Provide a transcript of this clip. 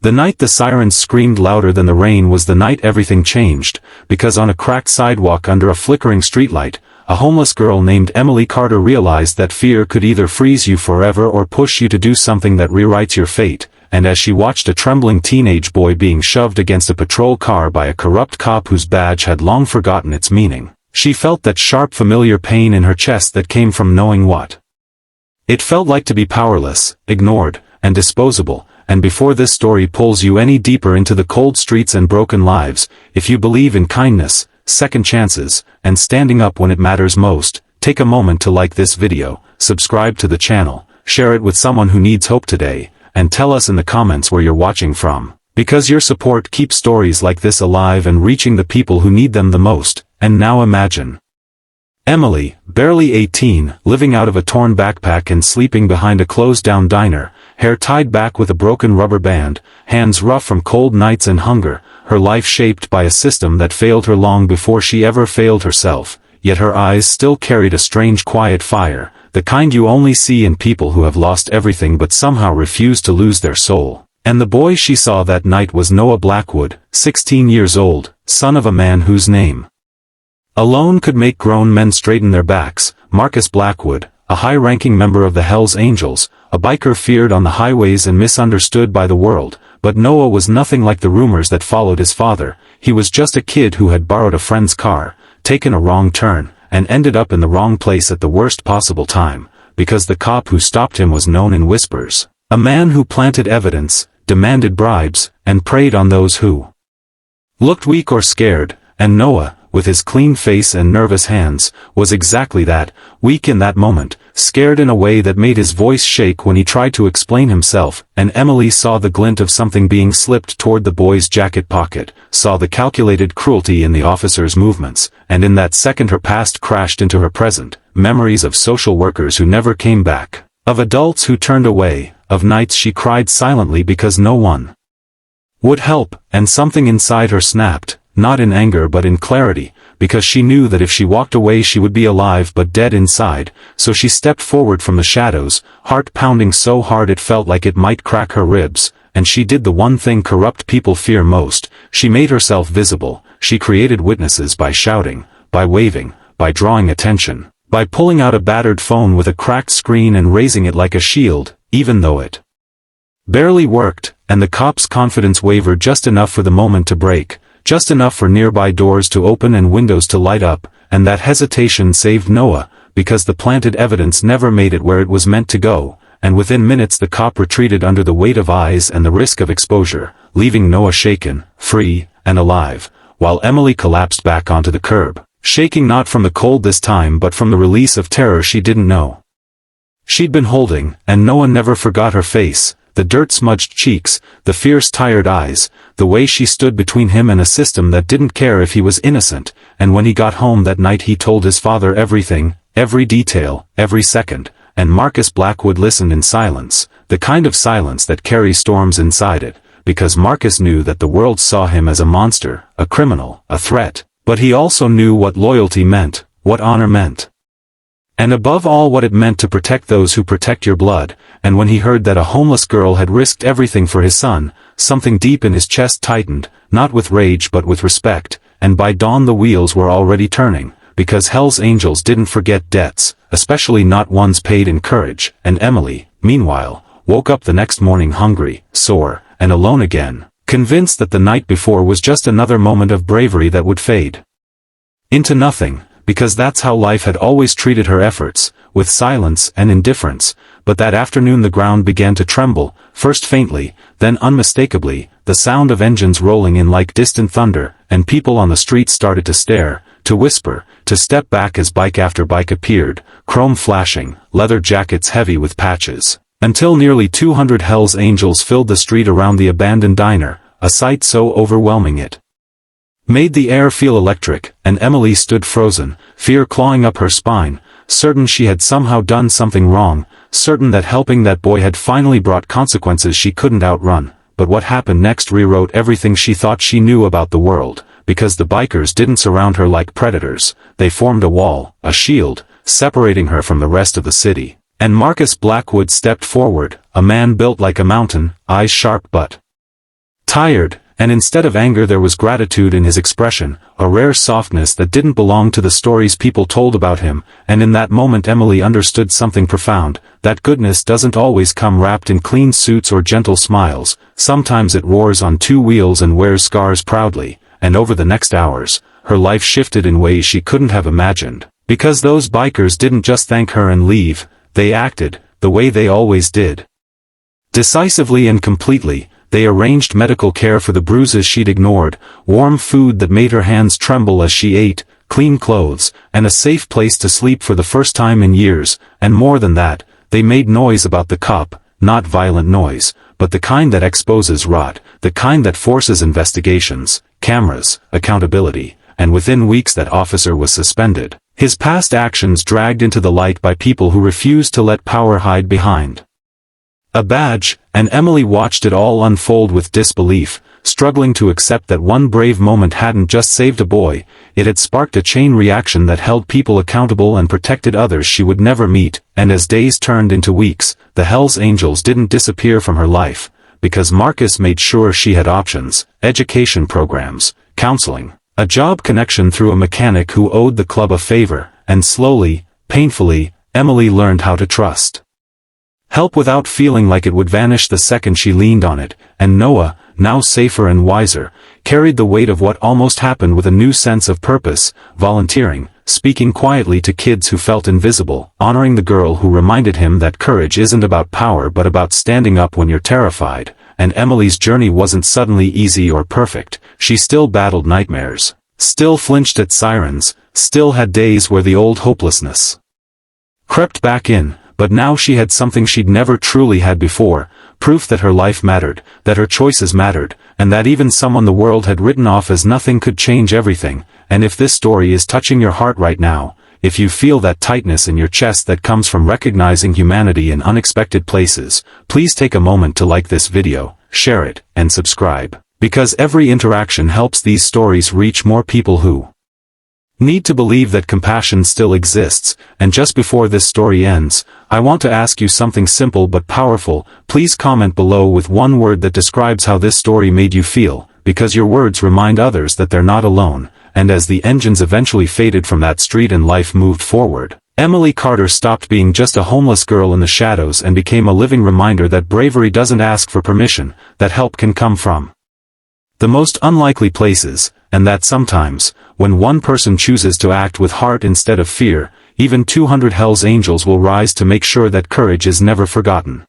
The night the sirens screamed louder than the rain was the night everything changed, because on a cracked sidewalk under a flickering streetlight, a homeless girl named Emily Carter realized that fear could either freeze you forever or push you to do something that rewrites your fate, and as she watched a trembling teenage boy being shoved against a patrol car by a corrupt cop whose badge had long forgotten its meaning, she felt that sharp familiar pain in her chest that came from knowing what it felt like to be powerless, ignored, and disposable. And before this story pulls you any deeper into the cold streets and broken lives, if you believe in kindness, second chances, and standing up when it matters most, take a moment to like this video, subscribe to the channel, share it with someone who needs hope today, and tell us in the comments where you're watching from, because your support keeps stories like this alive and reaching the people who need them the most. And now imagine Emily, barely 18, living out of a torn backpack and sleeping behind a closed-down diner, hair tied back with a broken rubber band, hands rough from cold nights and hunger, her life shaped by a system that failed her long before she ever failed herself, yet her eyes still carried a strange quiet fire, the kind you only see in people who have lost everything but somehow refuse to lose their soul. And the boy she saw that night was Noah Blackwood, 16 years old, son of a man whose name alone could make grown men straighten their backs. Marcus Blackwood, a high-ranking member of the Hells Angels, a biker feared on the highways and misunderstood by the world, but Noah was nothing like the rumors that followed his father. He was just a kid who had borrowed a friend's car, taken a wrong turn, and ended up in the wrong place at the worst possible time, because the cop who stopped him was known in whispers. A man who planted evidence, demanded bribes, and preyed on those who looked weak or scared, and Noah, with his clean face and nervous hands, was exactly that, weak in that moment, scared in a way that made his voice shake when he tried to explain himself. And Emily saw the glint of something being slipped toward the boy's jacket pocket, saw the calculated cruelty in the officer's movements, and in that second her past crashed into her present, memories of social workers who never came back, of adults who turned away, of nights she cried silently because no one would help, and something inside her snapped, not in anger but in clarity, because she knew that if she walked away she would be alive but dead inside. So she stepped forward from the shadows, heart pounding so hard it felt like it might crack her ribs, and she did the one thing corrupt people fear most. She made herself visible. She created witnesses by shouting, by waving, by drawing attention, by pulling out a battered phone with a cracked screen and raising it like a shield, even though it barely worked, and the cop's confidence wavered just enough for the moment to break, just enough for nearby doors to open and windows to light up. And that hesitation saved Noah, because the planted evidence never made it where it was meant to go, and within minutes the cop retreated under the weight of eyes and the risk of exposure, leaving Noah shaken, free, and alive, while Emily collapsed back onto the curb, shaking not from the cold this time but from the release of terror she didn't know she'd been holding. And Noah never forgot her face, the dirt-smudged cheeks, the fierce tired eyes, the way she stood between him and a system that didn't care if he was innocent. And when he got home that night he told his father everything, every detail, every second, and Marcus Blackwood listened in silence, the kind of silence that carries storms inside it, because Marcus knew that the world saw him as a monster, a criminal, a threat, but he also knew what loyalty meant, what honor meant, and above all what it meant to protect those who protect your blood. And when he heard that a homeless girl had risked everything for his son, something deep in his chest tightened, not with rage but with respect. And by dawn the wheels were already turning, because Hell's Angels didn't forget debts, especially not ones paid in courage. And Emily, meanwhile, woke up the next morning hungry, sore, and alone again, convinced that the night before was just another moment of bravery that would fade into nothing, because that's how life had always treated her efforts, with silence and indifference. But that afternoon the ground began to tremble, first faintly, then unmistakably, the sound of engines rolling in like distant thunder, and people on the street started to stare, to whisper, to step back as bike after bike appeared, chrome flashing, leather jackets heavy with patches, until nearly 200 Hells Angels filled the street around the abandoned diner, a sight so overwhelming it made the air feel electric. And Emily stood frozen, fear clawing up her spine, certain she had somehow done something wrong, certain that helping that boy had finally brought consequences she couldn't outrun. But what happened next rewrote everything she thought she knew about the world, because the bikers didn't surround her like predators, they formed a wall, a shield, separating her from the rest of the city. And Marcus Blackwood stepped forward, a man built like a mountain, eyes sharp but tired, and instead of anger there was gratitude in his expression, a rare softness that didn't belong to the stories people told about him, and in that moment Emily understood something profound, that goodness doesn't always come wrapped in clean suits or gentle smiles, sometimes it roars on two wheels and wears scars proudly, and over the next hours, her life shifted in ways she couldn't have imagined, because those bikers didn't just thank her and leave, they acted, the way they always did. Decisively and completely. They arranged medical care for the bruises she'd ignored, warm food that made her hands tremble as she ate, clean clothes, and a safe place to sleep for the first time in years, and more than that, they made noise about the cop, not violent noise, but the kind that exposes rot, the kind that forces investigations, cameras, accountability, and within weeks that officer was suspended, his past actions dragged into the light by people who refused to let power hide behind a badge, and Emily watched it all unfold with disbelief, struggling to accept that one brave moment hadn't just saved a boy, it had sparked a chain reaction that held people accountable and protected others she would never meet, and as days turned into weeks, the Hells Angels didn't disappear from her life, because Marcus made sure she had options, education programs, counseling, a job connection through a mechanic who owed the club a favor, and slowly, painfully, Emily learned how to trust help without feeling like it would vanish the second she leaned on it, and Noah, now safer and wiser, carried the weight of what almost happened with a new sense of purpose, volunteering, speaking quietly to kids who felt invisible, honoring the girl who reminded him that courage isn't about power but about standing up when you're terrified, and Emily's journey wasn't suddenly easy or perfect, she still battled nightmares, still flinched at sirens, still had days where the old hopelessness crept back in. But now she had something she'd never truly had before, proof that her life mattered, that her choices mattered, and that even someone the world had written off as nothing could change everything, and if this story is touching your heart right now, if you feel that tightness in your chest that comes from recognizing humanity in unexpected places, please take a moment to like this video, share it, and subscribe, because every interaction helps these stories reach more people who need to believe that compassion still exists. And just before this story ends, I want to ask you something simple but powerful. Please comment below with one word that describes how this story made you feel, because your words remind others that they're not alone. And as the engines eventually faded from that street and life moved forward, Emily Carter stopped being just a homeless girl in the shadows and became a living reminder that bravery doesn't ask for permission, that help can come from the most unlikely places, and that sometimes, when one person chooses to act with heart instead of fear, even 200 Hells Angels will rise to make sure that courage is never forgotten.